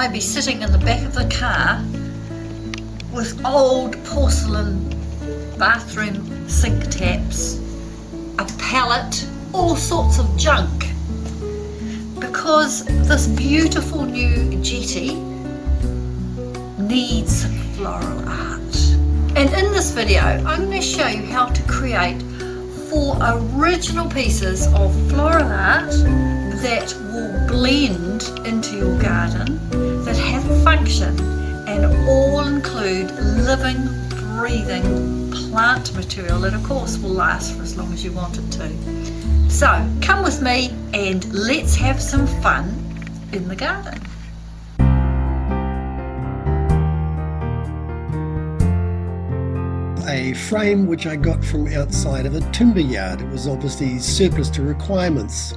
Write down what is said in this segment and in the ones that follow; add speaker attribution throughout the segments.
Speaker 1: I'd be sitting in the back of the car with old porcelain bathroom sink taps, a pallet, all sorts of junk, because this beautiful new jetty needs floral art. And in this video I'm going to show you how to create 4 original pieces of floral art that will blend into your garden, that have a function, and all include living, breathing plant material that of course will last for as long as you want it to. So come with me and let's have some fun in the garden.
Speaker 2: A frame which I got from outside of a timber yard. It was obviously surplus to requirements,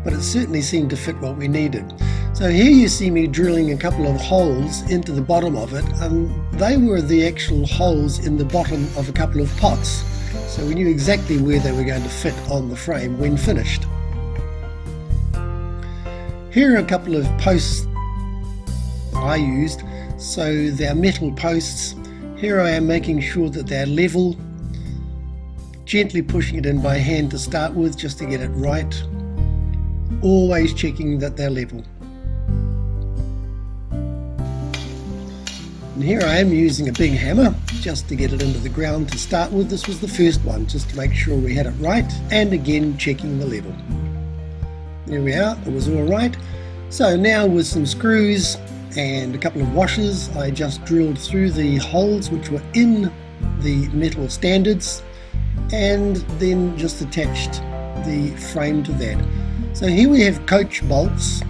Speaker 2: but it certainly seemed to fit what we needed. So here you see me drilling a couple of holes into the bottom of it, and they were the actual holes in the bottom of a couple of pots. So we knew exactly where they were going to fit on the frame when finished. Here are a couple of posts I used. So they're metal posts. Here I am making sure that they're level, gently pushing it in by hand to start with just to get it right, always checking that they're level. And here I am using a big hammer just to get it into the ground to start with. This was the first one, just to make sure we had it right, and again checking the level. There we are, it was all right. So now with some screws and a couple of washers, I just drilled through the holes which were in the metal standards, and then just attached the frame to that. So here we have coach bolts.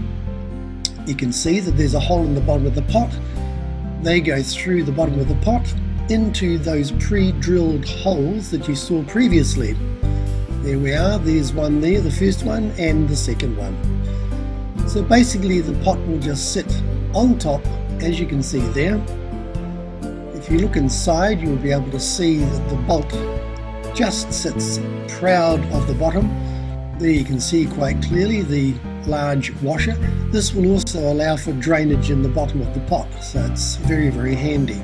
Speaker 2: You can see that there's a hole in the bottom of the pot. They go through the bottom of the pot into those pre-drilled holes that you saw previously. There we are, there's one there, the first one, and the second one. So basically the pot will just sit on top, as you can see there. If you look inside, you'll be able to see that the bolt just sits proud of the bottom. There you can see quite clearly the large washer. This will also allow for drainage in the bottom of the pot, so it's very, very handy.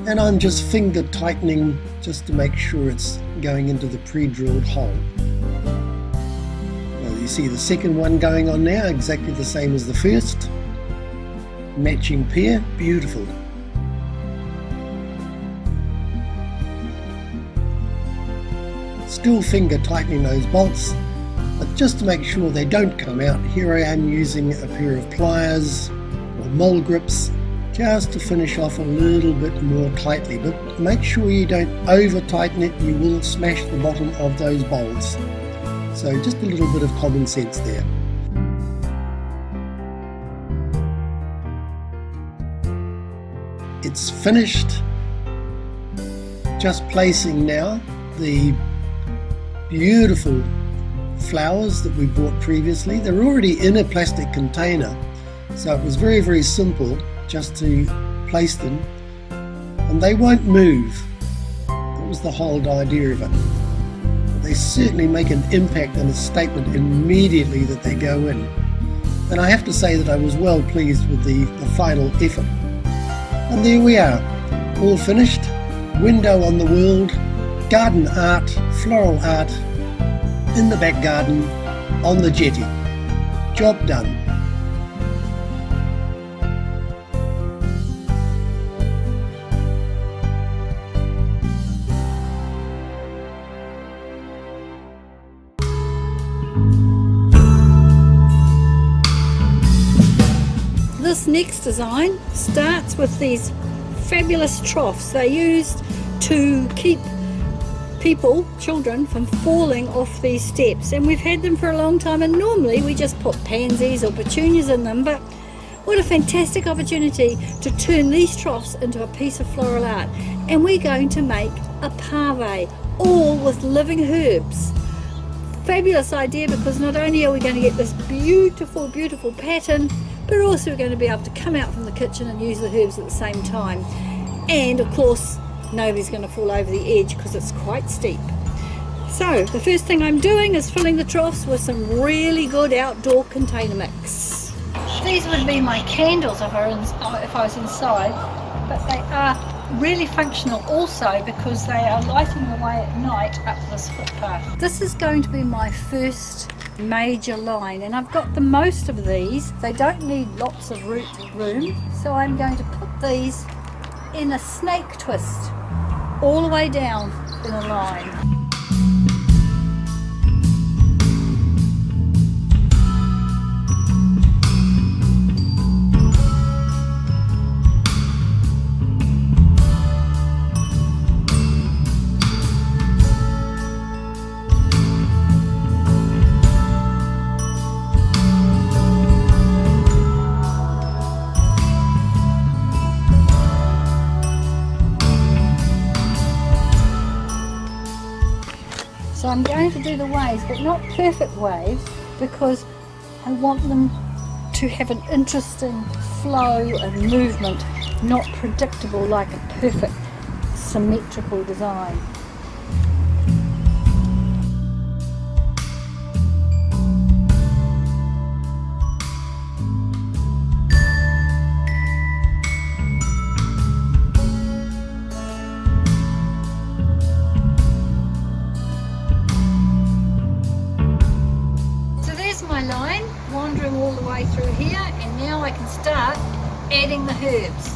Speaker 2: And I'm just finger tightening just to make sure it's going into the pre-drilled hole. Well, you see the second one going on now, exactly the same as the first. Matching pair, beautiful. Still finger tightening those bolts, but just to make sure they don't come out, here I am using a pair of pliers or mole grips just to finish off a little bit more tightly, but make sure you don't over tighten it, you will smash the bottom of those bolts. So just a little bit of common sense there. It's finished. Just placing now the beautiful flowers that we bought previously. They're already in a plastic container, so it was very, very simple just to place them, and they won't move. That was the whole idea of it. But they certainly make an impact and a statement immediately that they go in. And I have to say that I was well pleased with the final effort. And there we are, all finished. Window on the world, garden art, floral art, in the back garden, on the jetty. Job done.
Speaker 3: This next design starts with these fabulous troughs they used to keep children from falling off these steps, and we've had them for a long time, and normally we just put pansies or petunias in them, but what a fantastic opportunity to turn these troughs into a piece of floral art. And we're going to make a pave, all with living herbs. Fabulous idea, because not only are we going to get this beautiful, beautiful pattern, but also we're going to be able to come out from the kitchen and use the herbs at the same time. And of course, nobody's going to fall over the edge because it's quite steep. So the first thing I'm doing is filling the troughs with some really good outdoor container mix. These would be my candles if I was inside, but they are really functional also because they are lighting the way at night up this footpath. This is going to be my first major line, and I've got the most of these. They don't need lots of root room, so I'm going to put these in a snake twist all the way down in a line. So I'm going to do the waves, but not perfect waves, because I want them to have an interesting flow and movement, not predictable like a perfect symmetrical design. My line wandering all the way through here, and now I can start adding the herbs.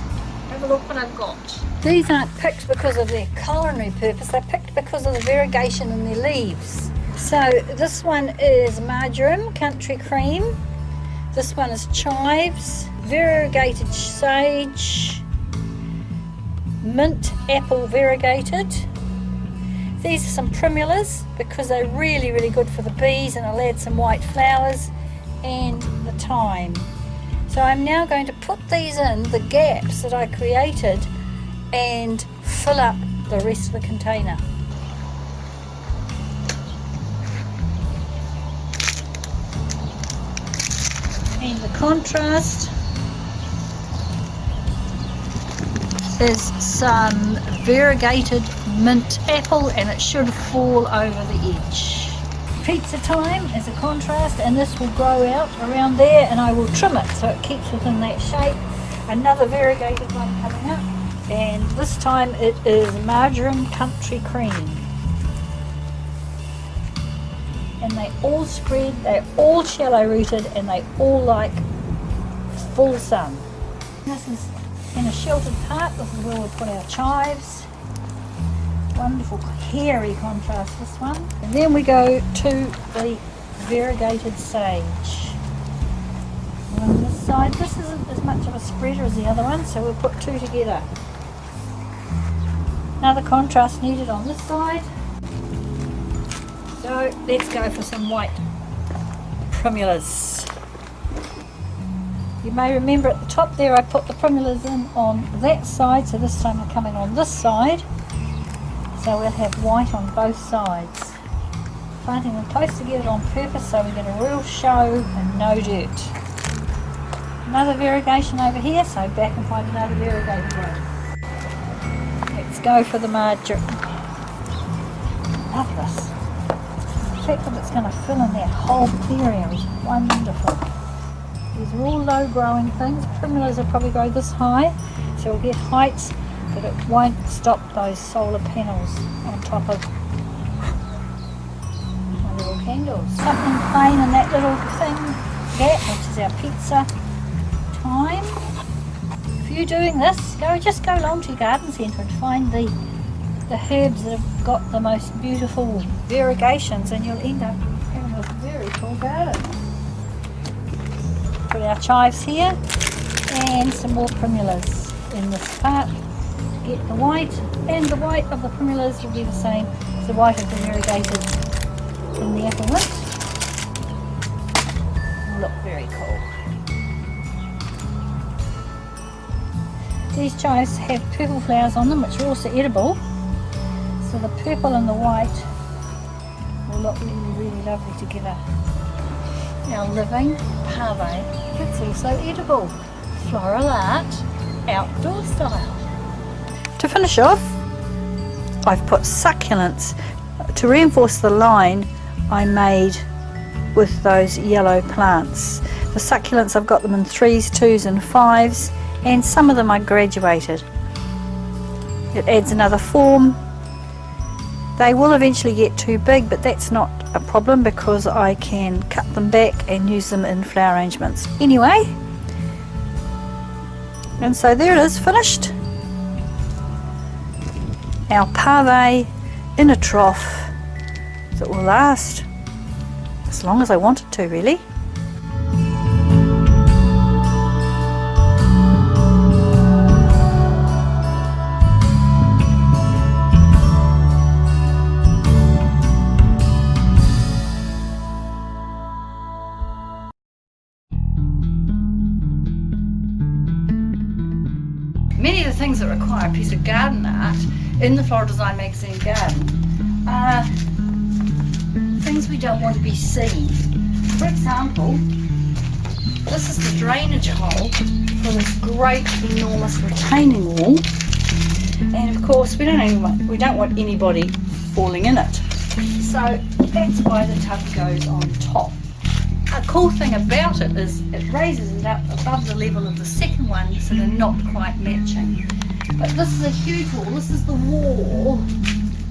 Speaker 3: Have a look what I've got. These aren't picked because of their culinary purpose, they're picked because of the variegation in their leaves. So this one is marjoram, country cream. This one is chives, variegated sage, mint apple variegated. These are some primulas because they're really, really good for the bees, and I'll add some white flowers and the thyme. So I'm now going to put these in the gaps that I created and fill up the rest of the container. And the contrast is some variegated mint apple, and it should fall over the edge. Pizza thyme is a contrast, and this will grow out around there, and I will trim it so it keeps within that shape. Another variegated one coming up, and this time it is marjoram country cream. And they all spread, they're all shallow rooted, and they all like full sun. This is in a sheltered part. This is where we'll put our chives. Wonderful hairy contrast, this one. And then we go to the variegated sage. And on this side, this isn't as much of a spreader as the other one, so we'll put two together. Another contrast needed on this side. So let's go for some white primulas. You may remember at the top there I put the primulas in on that side, so this time they're coming on this side. So we'll have white on both sides. Planting them close together on purpose so we get a real show and no dirt. Another variegation over here, so back and find another variegated one. Let's go for the marjoram. Love this. The fact that it's going to fill in that whole area is wonderful. These are all low growing things. Primulas will probably grow this high, so we'll get heights, but it won't stop those solar panels on top of my little candles. Something plain in that little thing, that, which is our pizza thyme. If you're doing this, just go along to your garden centre and find the herbs that have got the most beautiful variegations, and you'll end up having a very cool garden. Put our chives here and some more primulas in this part. Get the white, and the white of the primulas will be the same as the white of the variegated in the apple mint. Will look very cool. These chives have purple flowers on them, which are also edible. So the purple and the white will look really, really lovely together. Our living pave, it's also edible. Floral art, outdoor style. To finish off, I've put succulents to reinforce the line I made with those yellow plants. The succulents, I've got them in 3s, 2s and 5s, and some of them I graduated. It adds another form. They will eventually get too big, but that's not a problem because I can cut them back and use them in flower arrangements. Anyway, and so there it is, finished. Our pave in a trough that will last as long as I want it to, really.
Speaker 1: Many of the things that require a piece of garden art in the Floral Design Magazine garden are things we don't want to be seen. For example, this is the drainage hole for this great enormous retaining wall, and of course we don't want anybody falling in it, so that's why the tub goes on top. A cool thing about it is it raises it up above the level of the second one, so they're not quite matching. But this is a huge wall. This is the wall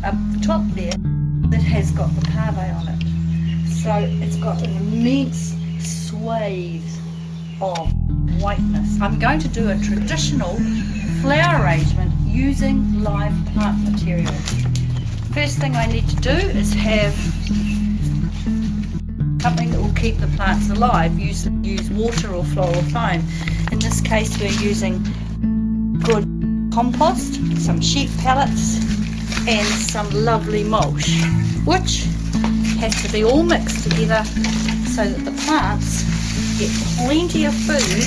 Speaker 1: up top there that has got the pave on it. So it's got an immense swathe of whiteness. I'm going to do a traditional flower arrangement using live plant material. First thing I need to do is have something that will keep the plants alive. Use water or floral foam. In this case we're using good compost, some sheep pellets and some lovely mulch, which has to be all mixed together so that the plants get plenty of food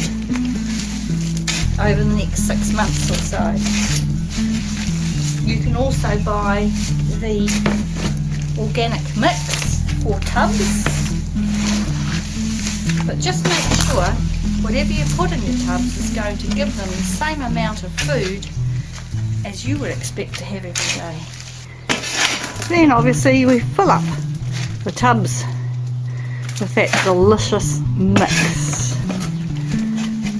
Speaker 1: over the next 6 months or so. You can also buy the organic mix or tubs, but just make sure whatever you put in your tubs is going to give them the same amount of food as you would expect to have every day. Then obviously we fill up the tubs with that delicious mix.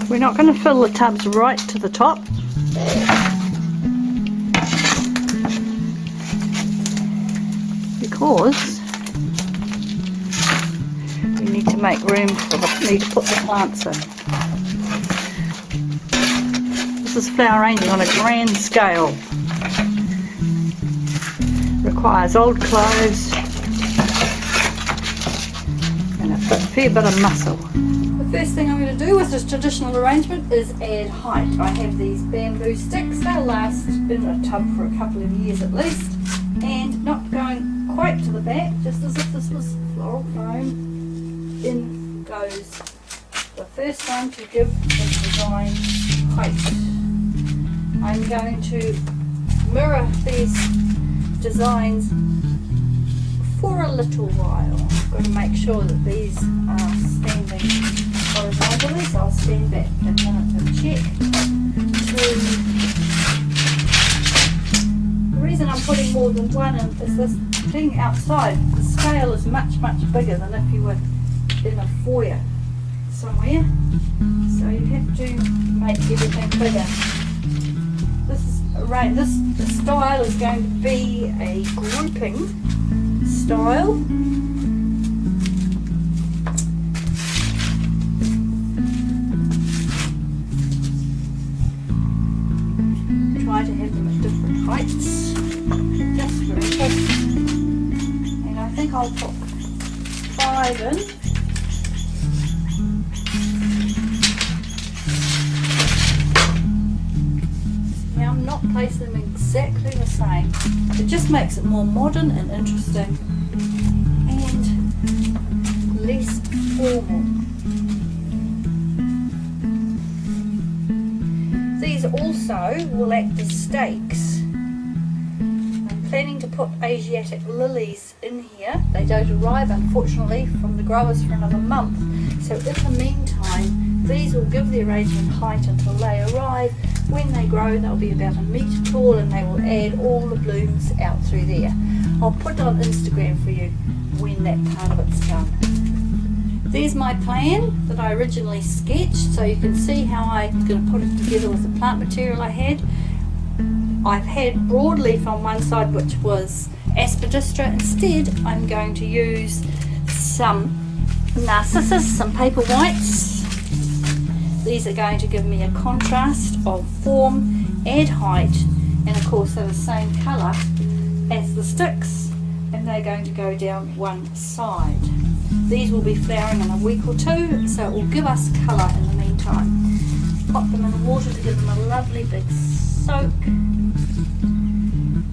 Speaker 1: We're not going to fill the tubs right to the top, because we need to make room for need to put the plants in. This is flower arranging on a grand scale. Requires old clothes and a fair bit of muscle. The first thing I'm going to do with this traditional arrangement is add height. I have these bamboo sticks. They'll last in a tub for a couple of years at least, and not going quite to the back, just as if this was floral foam. In goes the first one to give the design height. I'm going to mirror these designs for a little while. I've got to make sure that these are standing horizontally, so I'll stand back a minute and check. The reason I'm putting more than one in is this thing outside. The scale is much, much bigger than if you were in a foyer somewhere, so you have to make everything bigger. The style is going to be a grouping style. Try to have them at different heights, just for interest. And I think I'll put 5 in. Place them exactly the same. It just makes it more modern and interesting and less formal. These also will act as stakes. I'm planning to put Asiatic lilies in here. They don't arrive unfortunately from the growers for another month, so in the meantime these will give the arrangement height until they arrive. When they grow they'll be about 1 metre tall and they will add all the blooms out through there. I'll put it on Instagram for you when that part of it's done.
Speaker 3: There's my plan that I originally sketched, so you can see how I'm going to put it together with the plant material I had. I've had broadleaf on one side, which was aspidistra. Instead, I'm going to use some narcissus, some paper whites. These are going to give me a contrast of form and height, and of course they're the same colour as the sticks, and they're going to go down one side. These will be flowering in a week or two, so it will give us colour in the meantime. Pop them in the water to give them a lovely big soak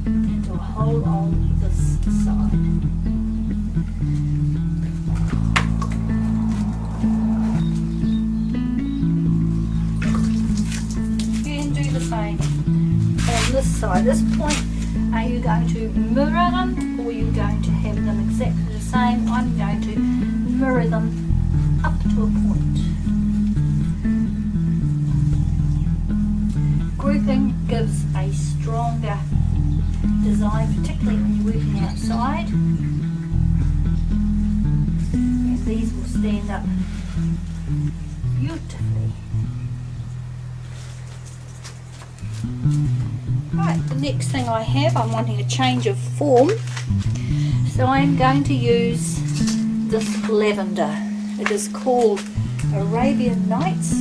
Speaker 3: into a hole on this side. And do the same on this side. This point, are you going to mirror them, or are you going to have them exactly the same? I'm going to mirror them up to a point. Grouping gives a stronger design, particularly when you're working outside. And these will stand up beautifully. Right, the next thing I have, I'm wanting a change of form. So I'm going to use this lavender. It is called Arabian Nights.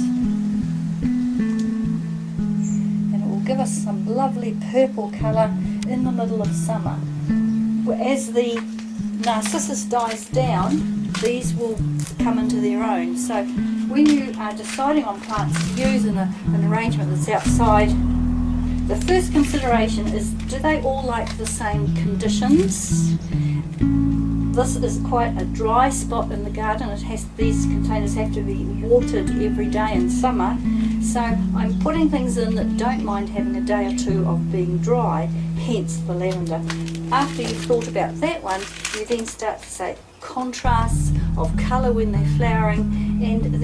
Speaker 3: Give us some lovely purple colour in the middle of summer. As the narcissus dies down, these will come into their own. So when you are deciding on plants to use in an arrangement that's outside, the first consideration is, do they all like the same conditions? This is quite a dry spot in the garden. These containers have to be watered every day in summer. So I'm putting things in that don't mind having a day or two of being dry, hence the lavender. After you've thought about that one, you then start to say contrasts of colour when they're flowering and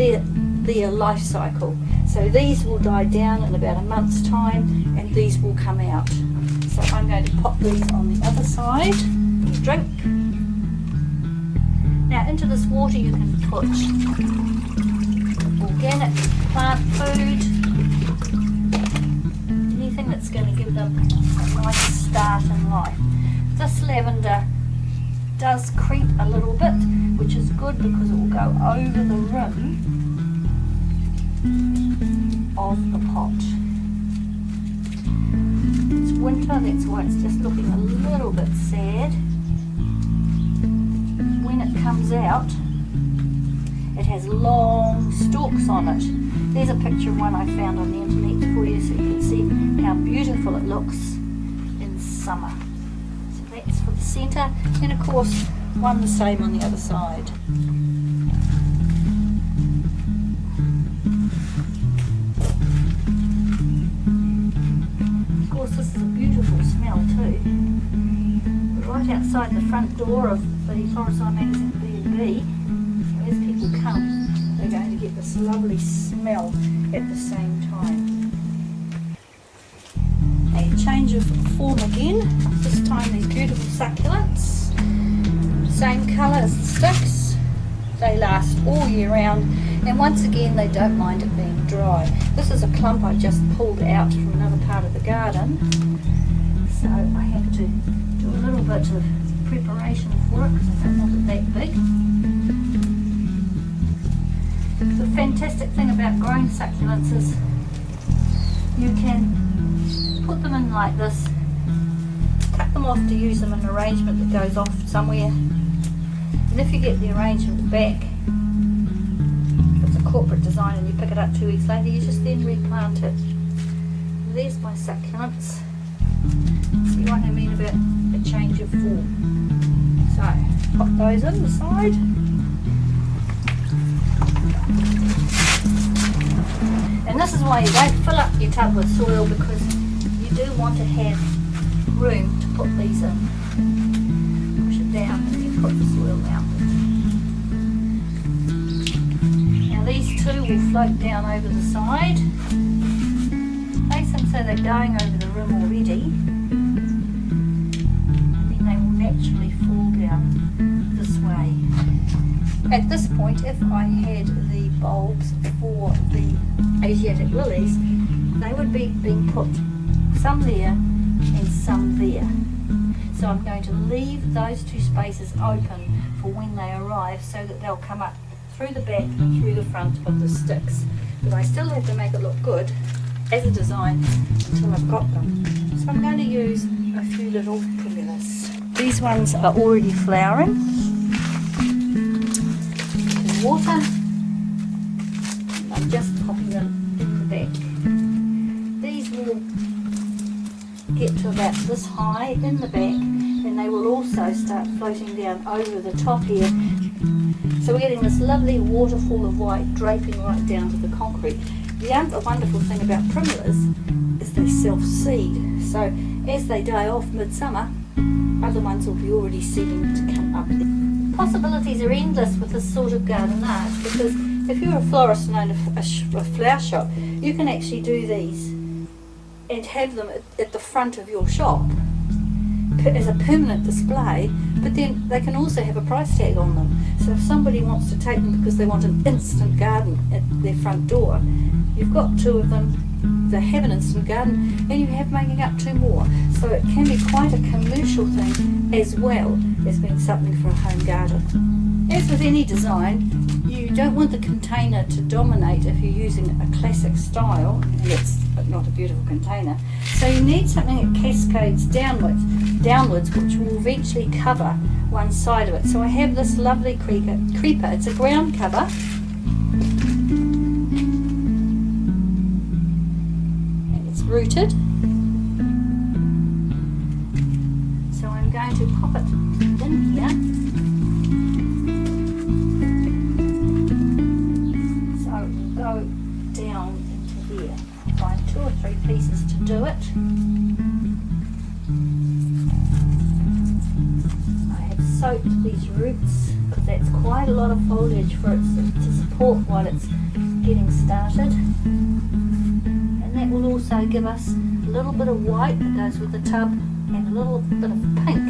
Speaker 3: their life cycle. So these will die down in about a month's time, and these will come out. So I'm going to pop these on the other side. Drink. Now into this water you can put organic plant food, anything that's going to give them a nice start in life. This lavender does creep a little bit, which is good because it will go over the rim of the pot. It's winter, that's why it's just looking a little bit sad. When it comes out, it has long stalks on it. There's a picture of one I found on the internet for you so you can see how beautiful it looks in summer. So that's for the centre, and of course one the same on the other side. Of course this is a beautiful smell too. We're right outside the front door of the Florisol Magazine B&B. As people come, they're going to get this lovely smell at the same time. A change of form again, this time these beautiful succulents. Same colour as the sticks, they last all year round, and once again they don't mind it being dry. This is a clump I just pulled out from another part of the garden, so I have to do a little bit of preparation for it because I don't want it that big. The fantastic thing about growing succulents is you can put them in like this, cut them off to use them in an arrangement that goes off somewhere, and if you get the arrangement back, if it's a corporate design and you pick it up 2 weeks later, you just then replant it. There's my succulents. See what I mean about a change of form. So pop those in the side. And this is why you don't fill up your tub with soil, because you do want to have room to put these in. Push it down and then put the soil down. Now these two will float down over the side. Place them so they're going over the rim already, and then they will naturally fall down this way. At this point point, if I had the bulbs for the Asiatic lilies, they would be being put some there and some there. So I'm going to leave those two spaces open for when they arrive so that they'll come up through the back and through the front of the sticks. But I still have to make it look good as a design until I've got them. So I'm going to use a few little primulas. These ones are already flowering. Water. I'm just popping them in the back. These will get to about this high in the back, and they will also start floating down over the top here. So we're getting this lovely waterfall of white draping right down to the concrete. The other wonderful thing about primulas is they self-seed. So as they die off midsummer, other ones will be already seeding to come up. Possibilities are endless with this sort of garden art, because if you're a florist and own a flower shop, you can actually do these and have them at the front of your shop as a permanent display, but then they can also have a price tag on them. So if somebody wants to take them because they want an instant garden at their front door, you've got two of them, they have an instant garden, and you have making up two more. So it can be quite a commercial thing as well as being something for a home garden. As with any design, you don't want the container to dominate if you're using a classic style, and it's not a beautiful container. So you need something that cascades downwards, which will eventually cover one side of it. So I have this lovely creeper. It's a ground cover. And it's rooted. So I'm going to pop it in here. So it will go down into there. Find 2 or 3 pieces to do it. I have soaked these roots because that's quite a lot of foliage for it to support while it's getting started. And that will also give us a little bit of white that goes with the tub and a little bit of pink,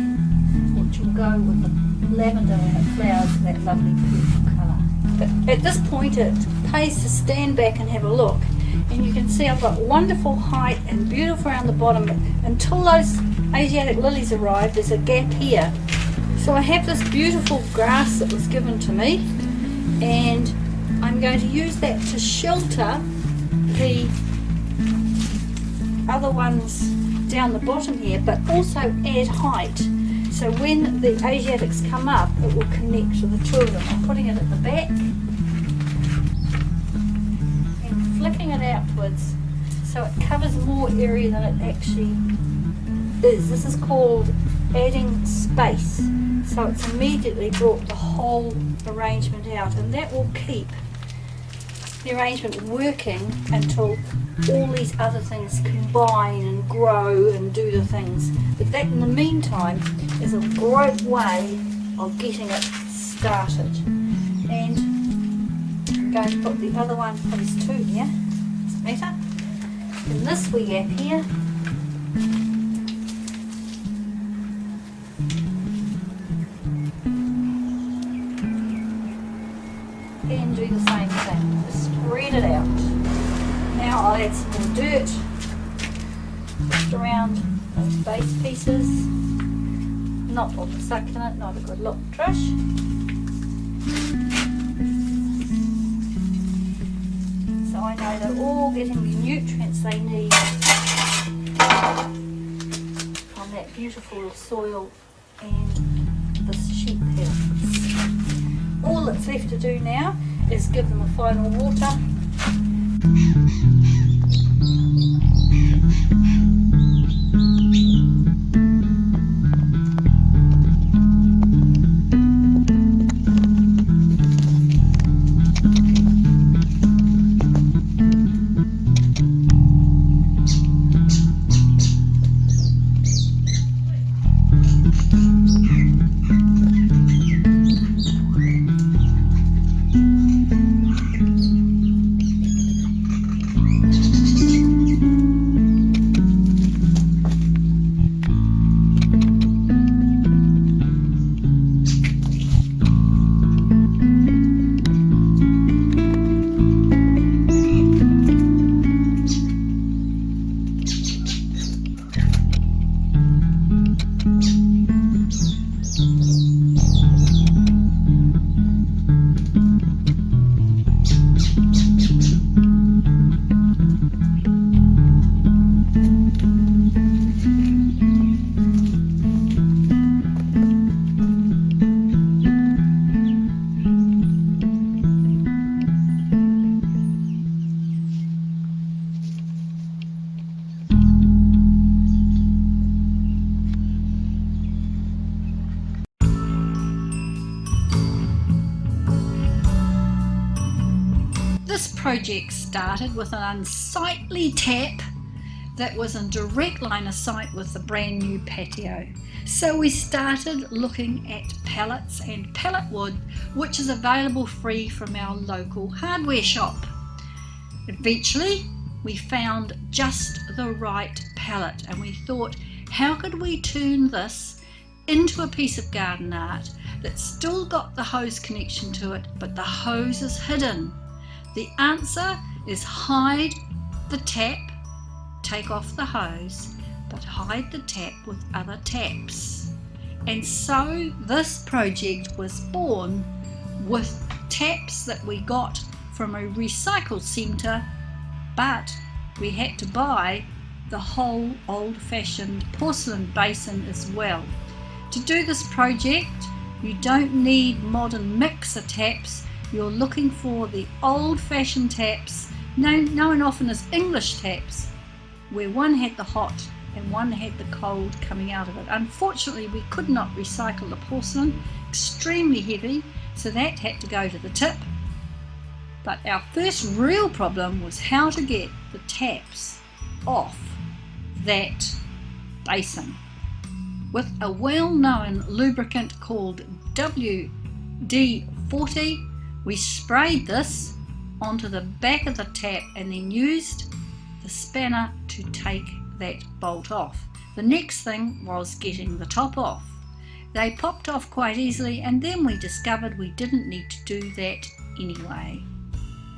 Speaker 3: which will go with the lavender when it flowers, that lovely purple colour. But at this point it pays to stand back and have a look. And you can see I've got wonderful height and beautiful around the bottom. Until those Asiatic lilies arrive, there's a gap here. So I have this beautiful grass that was given to me, and I'm going to use that to shelter the other ones down the bottom here, but also add height. So when the Asiatics come up, it will connect to the two of them. I'm putting it at the back, flicking it outwards so it covers more area than it actually is. This is called adding space. So it's immediately brought the whole arrangement out, and that will keep the arrangement working until all these other things combine and grow and do the things. But that in the meantime is a great way of getting it started. And I'm going to put the other one, these two here, does it matter? In this wee gap here, and do the same thing, just spread it out. Now I'll add some more dirt just around those base pieces, not all the succulent, not a good look, trash. So I know they're all getting the nutrients they need from that beautiful soil and the sheep pellets. All that's left to do now is give them a final water.
Speaker 1: This project started with an unsightly tap that was in direct line of sight with the brand new patio. So we started looking at pallets and pallet wood, which is available free from our local hardware shop. Eventually, we found just the right pallet, and we thought, how could we turn this into a piece of garden art that's still got the hose connection to it, but the hose is hidden? The answer is hide the tap, take off the hose, but hide the tap with other taps. And so this project was born with taps that we got from a recycle centre, but we had to buy the whole old-fashioned porcelain basin as well. To do this project, you don't need modern mixer taps. You're looking for the old-fashioned taps, known often as English taps, where one had the hot and one had the cold coming out of it. Unfortunately, we could not recycle the porcelain, extremely heavy, so that had to go to the tip. But our first real problem was how to get the taps off that basin. With a well-known lubricant called WD-40, we sprayed this onto the back of the tap and then used the spanner to take that bolt off. The next thing was getting the top off. They popped off quite easily, and then we discovered we didn't need to do that anyway.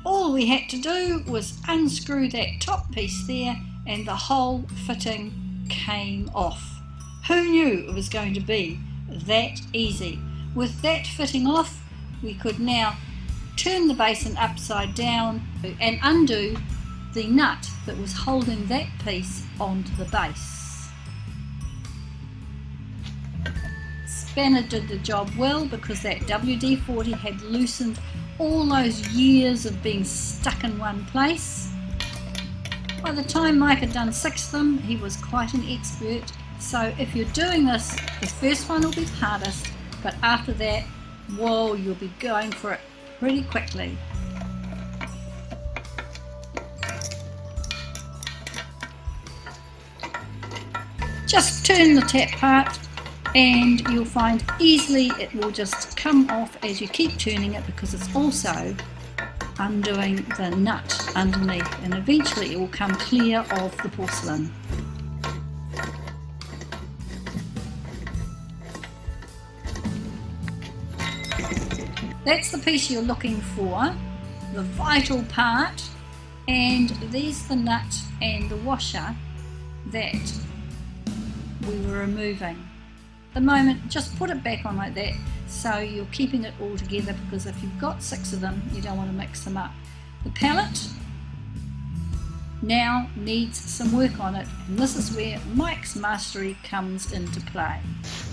Speaker 1: All we had to do was unscrew that top piece there and the whole fitting came off. Who knew it was going to be that easy? With that fitting off, we could now turn the basin upside down and undo the nut that was holding that piece onto the base. Spanner did the job well because that WD-40 had loosened all those years of being stuck in one place. By the time Mike had done 6 of them, he was quite an expert. So if you're doing this, the first one will be the hardest, but after that, whoa, you'll be going for it pretty quickly. Just turn the tap part and you'll find easily it will just come off as you keep turning it, because it's also undoing the nut underneath, and eventually it will come clear of the porcelain. That's the piece you're looking for, the vital part, and there's the nut and the washer that we were removing. At the moment, just put it back on like that, so you're keeping it all together, because if you've got 6 of them, you don't want to mix them up. The palette now needs some work on it, and this is where Mike's mastery comes into play.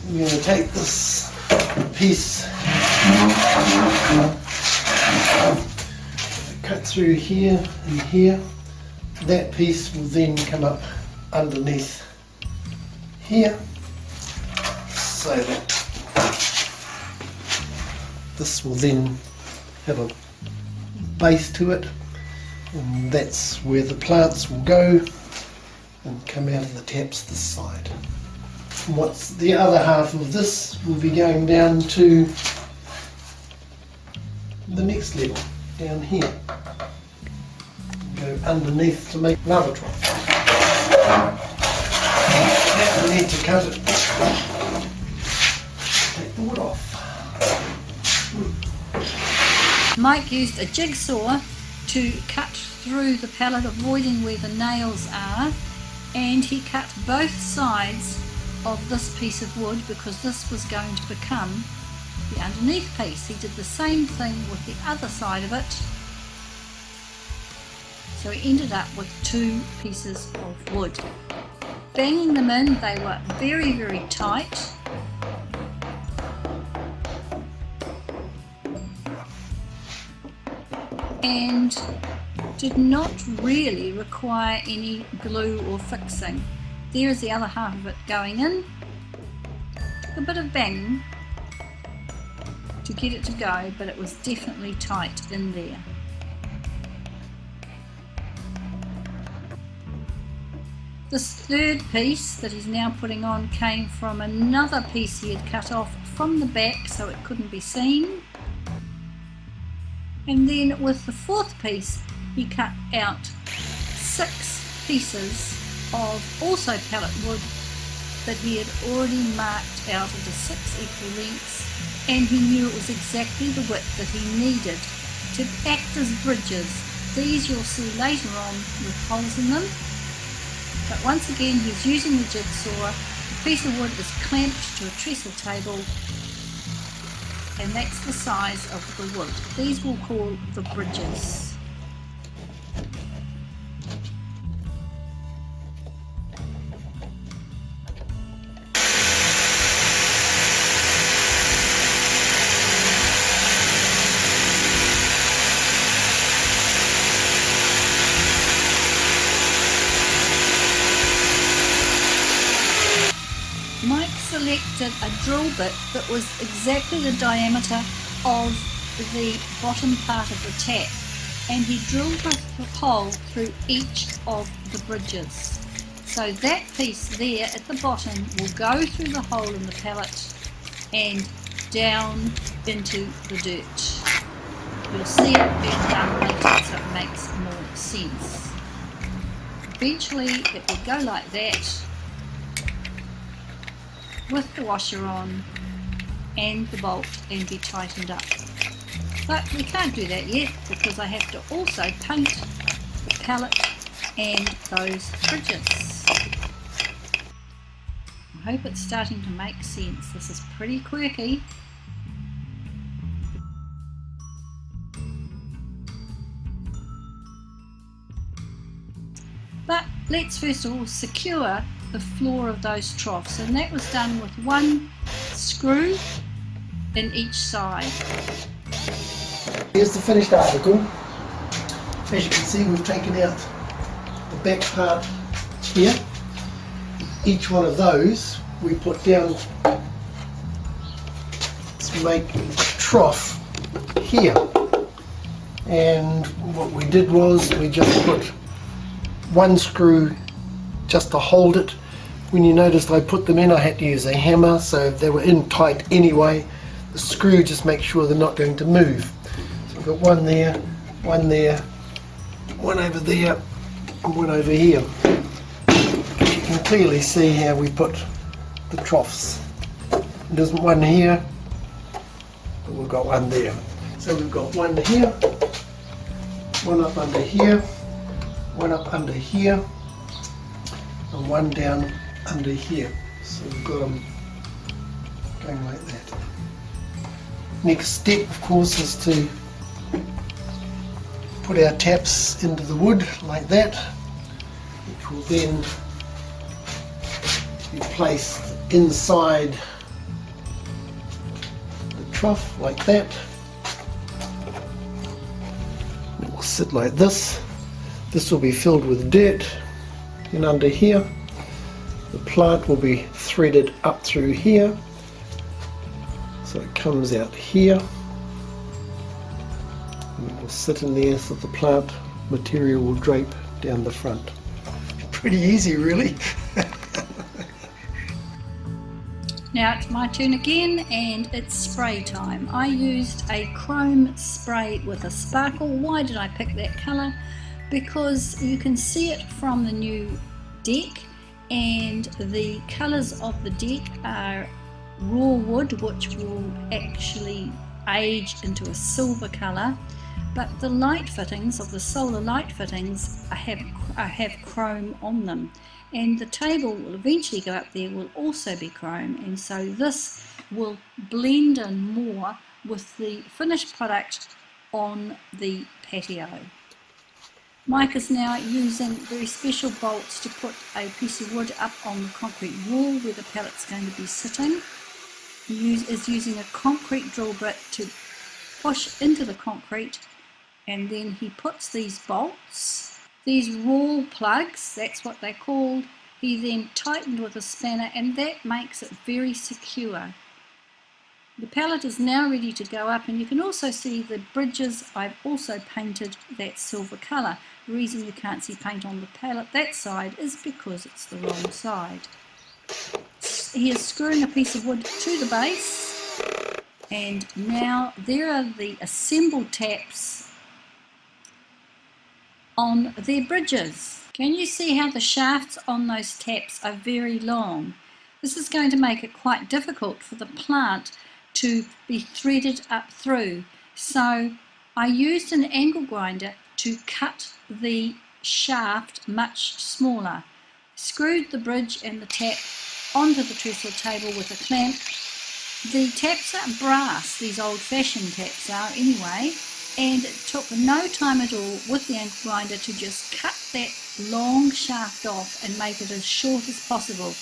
Speaker 2: I'm going to take this piece, cut through here and here. That piece will then come up underneath here, so that this will then have a base to it, and that's where the plants will go and come out of the taps this side. And what's the other half of this will be going down to the next level, down here. Go underneath to make another trough. Now we need to cut it. Take the wood off.
Speaker 1: Mike used a jigsaw to cut through the pallet, avoiding where the nails are, and he cut both sides of this piece of wood because this was going to become the underneath piece. He did the same thing with the other side of it, so he ended up with 2 pieces of wood. Banging them in, they were very, very tight. And did not really require any glue or fixing. There is the other half of it going in. A bit of banging to get it to go, but it was definitely tight in there.
Speaker 3: This third piece that he's now putting on came from another piece he had cut off from the back so it couldn't be seen. And then with the fourth piece he cut out 6 pieces of also pallet wood that he had already marked out into 6 equal lengths, and he knew it was exactly the width that he needed to act as bridges. These you'll see later on with holes in them. But once again he's using the jigsaw. The piece of wood is clamped to a trestle table, and that's the size of the wood. These we'll call the bridges. Mike selected a drill bit that was exactly the diameter of the bottom part of the tap, and he drilled a hole through each of the bridges. So that piece there at the bottom will go through the hole in the pallet and down into the dirt. You'll see it being done later so it makes more sense. Eventually it will go like that, with the washer on and the bolt, and be tightened up. But we can't do that yet because I have to also paint the pallet and those bridges. I hope it's starting to make sense. This is pretty quirky. But let's first of all secure the floor of those troughs, and that was done with 1 screw in each side.
Speaker 2: Here's the finished article. As you can see, we've taken out the back part here. Each one of those we put down to make a trough here, and what we did was we just put 1 screw just to hold it. When you noticed I put them in, I had to use a hammer, so they were in tight anyway. The screw just makes sure they're not going to move. So we've got 1 there, 1 there, 1 over there, and 1 over here. You can clearly see how we put the troughs. There's 1 here, but we've got 1 there. So we've got 1 here, 1 up under here, 1 up under here, and 1 down under here. So we've got them going like that. Next step, of course, is to put our taps into the wood like that, which will then be placed inside the trough like that. It will sit like this. This will be filled with dirt. And under here, the plant will be threaded up through here, so it comes out here, and it will sit in there so the plant material will drape down the front. Pretty easy, really.
Speaker 3: Now it's my turn again, and it's spray time. I used a chrome spray with a sparkle. Why did I pick that colour? Because you can see it from the new deck, and the colours of the deck are raw wood, which will actually age into a silver colour, but the light fittings of the solar light fittings have chrome on them, and the table will eventually go up there will also be chrome, and so this will blend in more with the finished product on the patio. Mike is now using very special bolts to put a piece of wood up on the concrete wall where the pallet's going to be sitting. He is using a concrete drill bit to push into the concrete, and then he puts these bolts, these raw plugs, that's what they're called, he then tightened with a spanner, and that makes it very secure. The pallet is now ready to go up, and you can also see the bridges I've also painted that silver colour. The reason you can't see paint on the palette that side is because it's the wrong side. He is screwing a piece of wood to the base, and now there are the assembled taps on their bridges. Can you see how the shafts on those taps are very long? This is going to make it quite difficult for the plant to be threaded up through. So I used an angle grinder to cut the shaft much smaller. Screwed the bridge and the tap onto the trestle table with a clamp. The taps are brass, these old-fashioned taps are anyway, and it took no time at all with the angle grinder to just cut that long shaft off and make it as short as possible.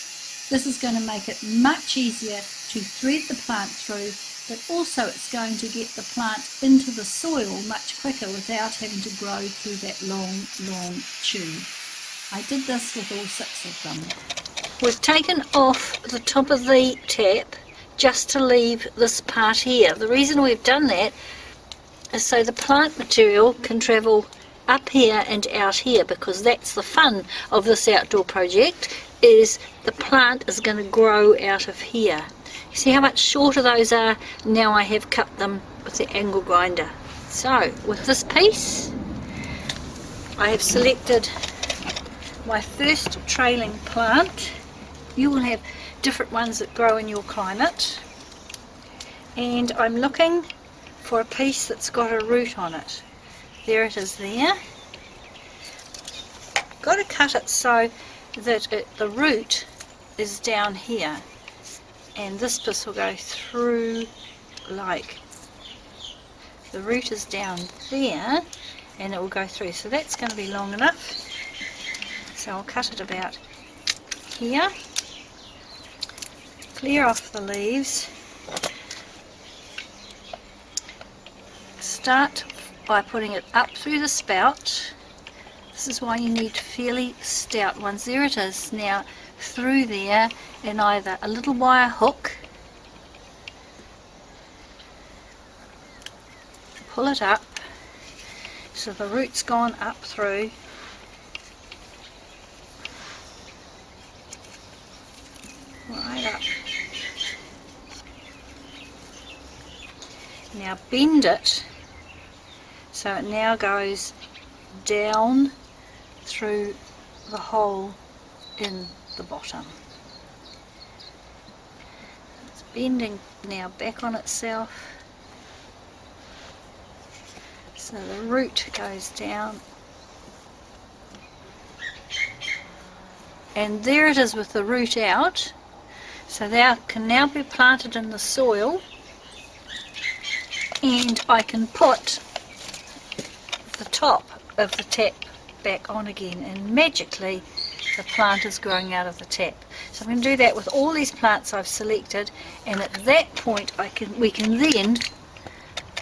Speaker 3: This is going to make it much easier to thread the plant through, but also it's going to get the plant into the soil much quicker without having to grow through that long tube. I did this with all 6 of them. We've taken off the top of the tap just to leave this part here. The reason we've done that is so the plant material can travel up here and out here, because that's the fun of this outdoor project, is the plant is going to grow out of here. You see how much shorter those are? Now I have cut them with the angle grinder. So with this piece I have selected my first trailing plant. You will have different ones that grow in your climate, and I'm looking for a piece that's got a root on it. There it is there. Got to cut it so that the root is down here, and this piece will go through like the root is down there, and it will go through. So that's going to be long enough. So I'll cut it about here. Clear off the leaves. Start by putting it up through the spout. This is why you need fairly stout ones. There it is now through there, and either a little wire hook, pull it up so the root's gone up through, right up. Now bend it so it now goes down through the hole in the bottom. It's bending now back on itself, so the root goes down, and there it is with the root out. So that can now be planted in the soil, and I can put the top of the tap back on again, and magically the plant is growing out of the tap. So I'm going to do that with all these plants I've selected, and at that point we can then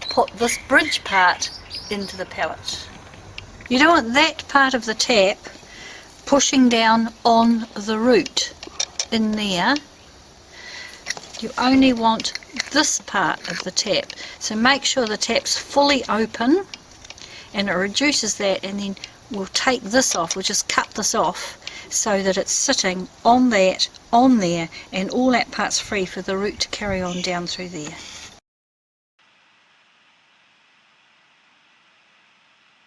Speaker 3: put this bridge part into the pallet. You don't want that part of the tap pushing down on the root in there. You only want this part of the tap. So make sure the tap's fully open, and it reduces that, and then we'll take this off. We'll just cut this off so that it's sitting on that, on there, and all that part's free for the root to carry on down through there.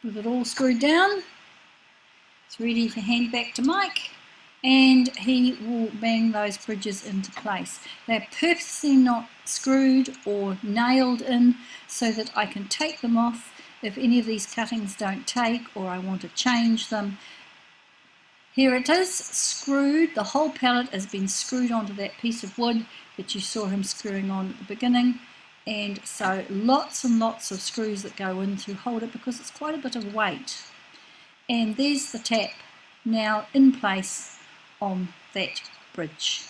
Speaker 3: With it all screwed down, it's ready to hand back to Mike, and he will bang those bridges into place. They're purposely not screwed or nailed in so that I can take them off if any of these cuttings don't take or I want to change them. Here it is, screwed. The whole pallet has been screwed onto that piece of wood that you saw him screwing on at the beginning, and so lots and lots of screws that go in to hold it because it's quite a bit of weight. And there's the tap now in place on that bridge.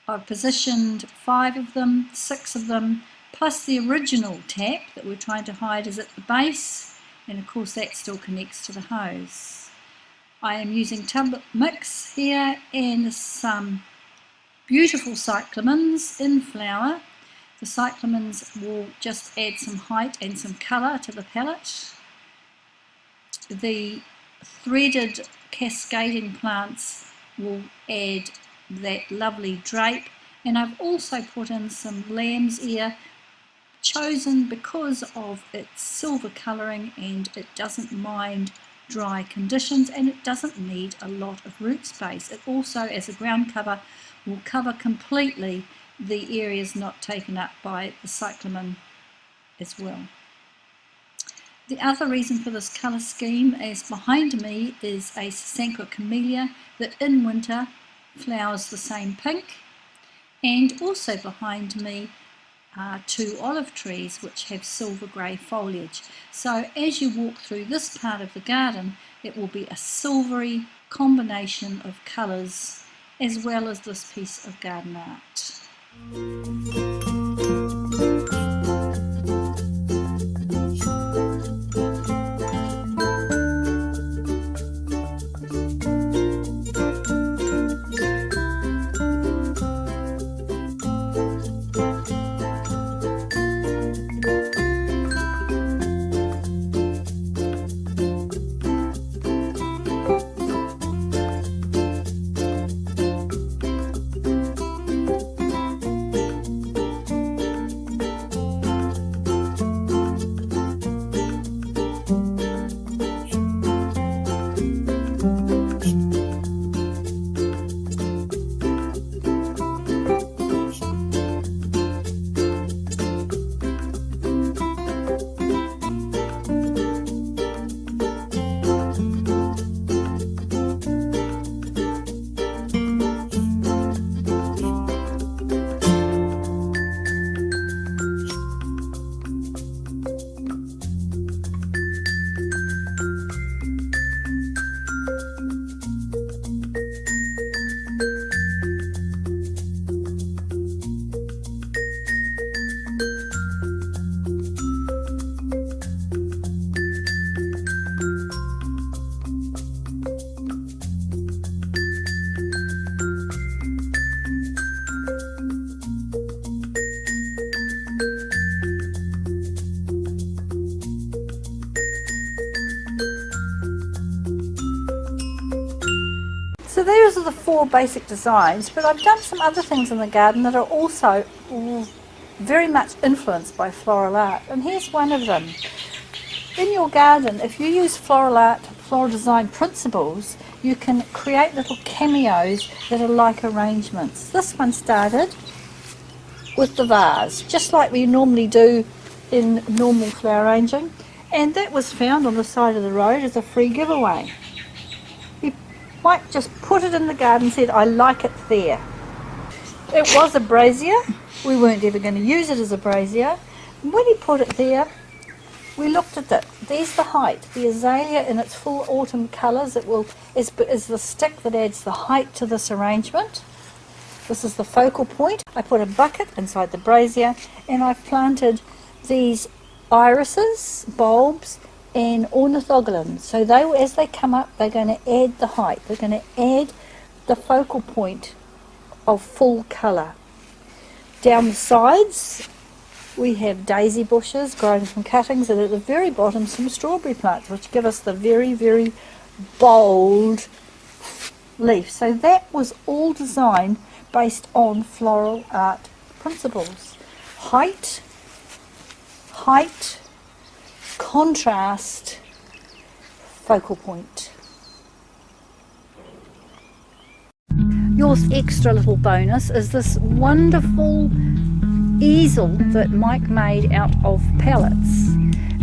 Speaker 3: I've positioned 5 of them, 6 of them, plus the original tap that we're trying to hide is at the base, and of course that still connects to the hose. I am using tub mix here and some beautiful cyclamens in flower. The cyclamens will just add some height and some colour to the palette. the threaded cascading plants will add that lovely drape, and I've also put in some lamb's ear, chosen because of its silver colouring, and it doesn't mind dry conditions and it doesn't need a lot of root space. It also, as a ground cover, will cover completely the areas not taken up by the cyclamen as well. The other reason for this colour scheme is behind me is a Sasanqua camellia that in winter flowers the same pink, and also behind me are 2 olive trees which have silver grey foliage. So as you walk through this part of the garden, it will be a silvery combination of colours as well as this piece of garden art. So those are the 4 basic designs, but I've done some other things in the garden that are also very much influenced by floral art, and here's one of them. In your garden, if you use floral art, floral design principles, you can create little cameos that are like arrangements. This one started with the vase, just like we normally do in normal flower arranging, and that was found on the side of the road as a free giveaway. Mike just put it in the garden and said, I like it there. It was a brazier. We weren't ever going to use it as a brazier. And when he put it there, we looked at it. There's the height. The azalea in its full autumn colours is the stick that adds the height to this arrangement. This is the focal point. I put a bucket inside the brazier and I've planted these irises, bulbs, and ornithogalums. So they, as they come up, they're going to add the height. They're going to add the focal point of full colour. Down the sides we have daisy bushes growing from cuttings, and at the very bottom some strawberry plants which give us the very, very bold leaf. So that was all designed based on floral art principles. Height, contrast, focal point. Your extra little bonus is this wonderful easel that Mike made out of pallets.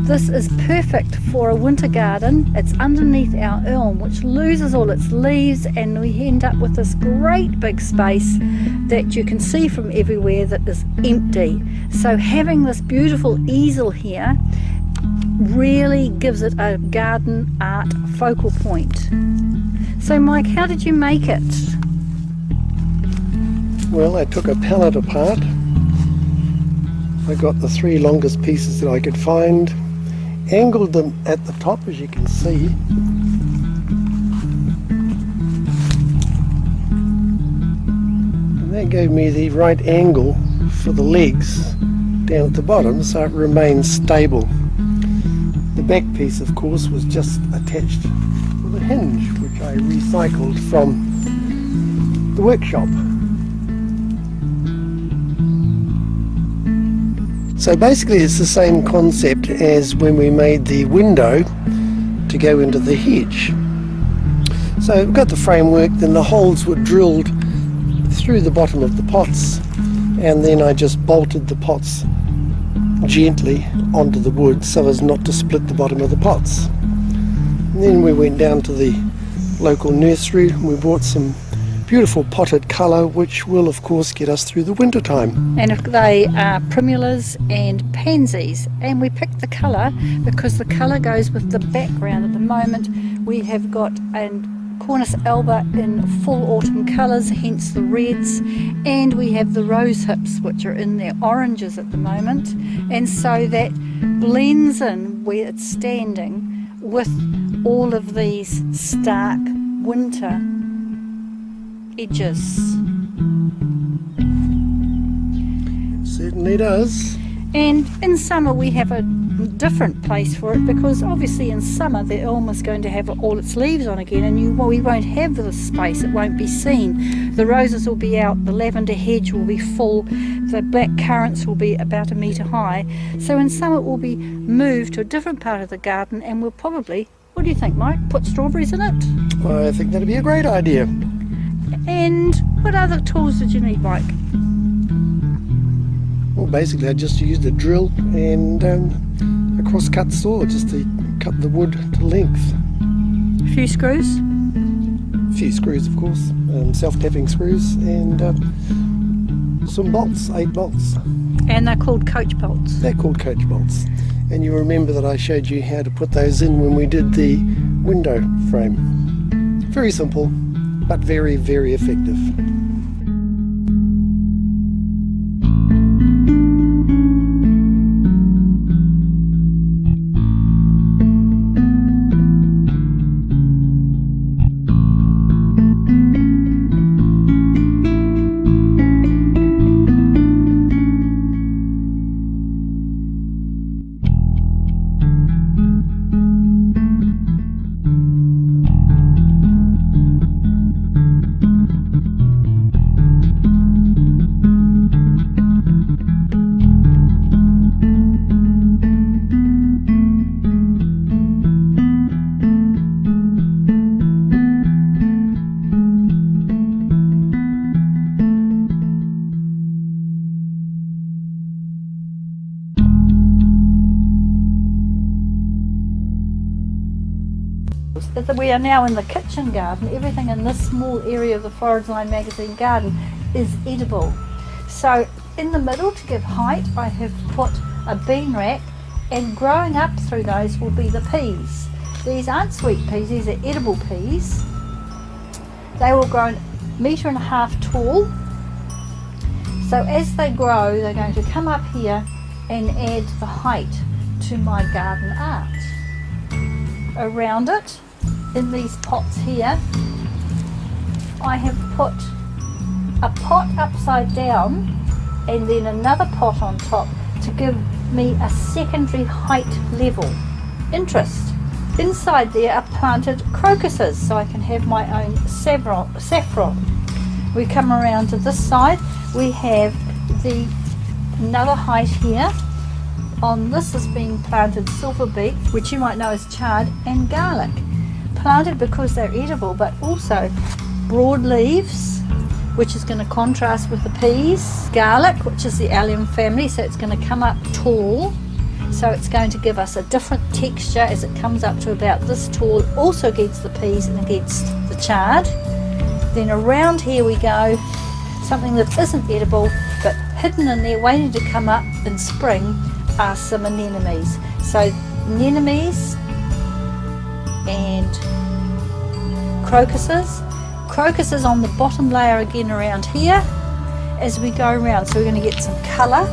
Speaker 3: This is perfect for a winter garden. It's underneath our elm, which loses all its leaves, and we end up with this great big space that you can see from everywhere that is empty. So having this beautiful easel here really gives it a garden art focal point. So Mike, how did you make it?
Speaker 2: Well, I took a pallet apart. I got the 3 longest pieces that I could find, angled them at the top, as you can see. And that gave me the right angle for the legs down at the bottom, so it remains stable. The back piece, of course, was just attached with a hinge, which I recycled from the workshop. So basically it's the same concept as when we made the window to go into the hedge. So we've got the framework, then the holes were drilled through the bottom of the pots, and then I just bolted the pots gently onto the wood so as not to split the bottom of the pots. And then we went down to the local nursery and we bought some beautiful potted colour, which will of course get us through the winter time.
Speaker 3: And if they are primulas and pansies, and we picked the colour because the colour goes with the background. At the moment we have got an Cornus alba in full autumn colours, hence the reds, and we have the rose hips which are in their oranges at the moment, and so that blends in where it's standing with all of these stark winter edges.
Speaker 2: Certainly does.
Speaker 3: And in summer we have a different place for it, because obviously in summer the elm is going to have all its leaves on again, and we won't have the space, it won't be seen. The roses will be out, the lavender hedge will be full, the black currants will be about 1 metre high. So in summer it will be moved to a different part of the garden, and we'll probably, what do you think, Mike, put strawberries in it?
Speaker 2: I think that'd be a great idea.
Speaker 3: And what other tools did you need, Mike?
Speaker 2: Well, basically I just used a drill and a cross-cut saw just to cut the wood to length.
Speaker 3: A few screws?
Speaker 2: A few screws, of course, self-tapping screws, and some bolts, 8 bolts.
Speaker 3: And they're called coach bolts.
Speaker 2: They're called coach bolts. And you remember that I showed you how to put those in when we did the window frame. Very simple, but very, very effective.
Speaker 3: We are now in the kitchen garden. Everything in this small area of the Flora Design magazine garden is edible. So in the middle, to give height, I have put a bean rack, and growing up through those will be the peas. These aren't sweet peas, these are edible peas. They will grow 1.5 meters tall. So as they grow, they're going to come up here and add the height to my garden art. Around it, in these pots here, I have put a pot upside down and then another pot on top to give me a secondary height level. Interest. Inside there are planted crocuses, so I can have my own saffron. We come around to this side, we have another height here. On this is being planted silver beet, which you might know as chard, and garlic. Planted because they're edible, but also broad leaves, which is going to contrast with the peas. Garlic, which is the allium family, so it's going to come up tall. So it's going to give us a different texture as it comes up to about this tall, also against the peas and against the chard. Then around here we go, something that isn't edible, but hidden in there, waiting to come up in spring, are some anemones. So anemones and crocuses on the bottom layer again around here as we go around. So we're going to get some colour,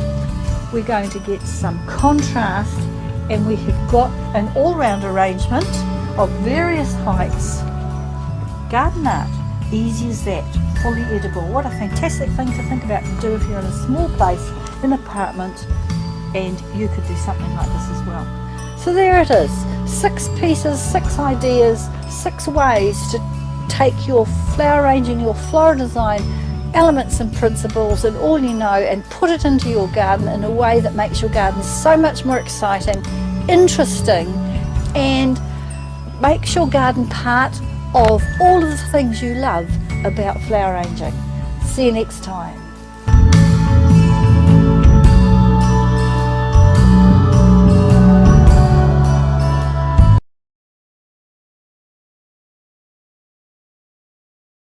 Speaker 3: we're going to get some contrast, and we have got an all-round arrangement of various heights. Garden art, easy as that, fully edible. What a fantastic thing to think about to do if you're in a small place, an apartment, and you could do something like this as well. So there it is, 6 pieces, 6 ideas, 6 ways to take your flower arranging, your floral design elements and principles and all you know and put it into your garden in a way that makes your garden so much more exciting, interesting, and makes your garden part of all of the things you love about flower arranging. See you next time.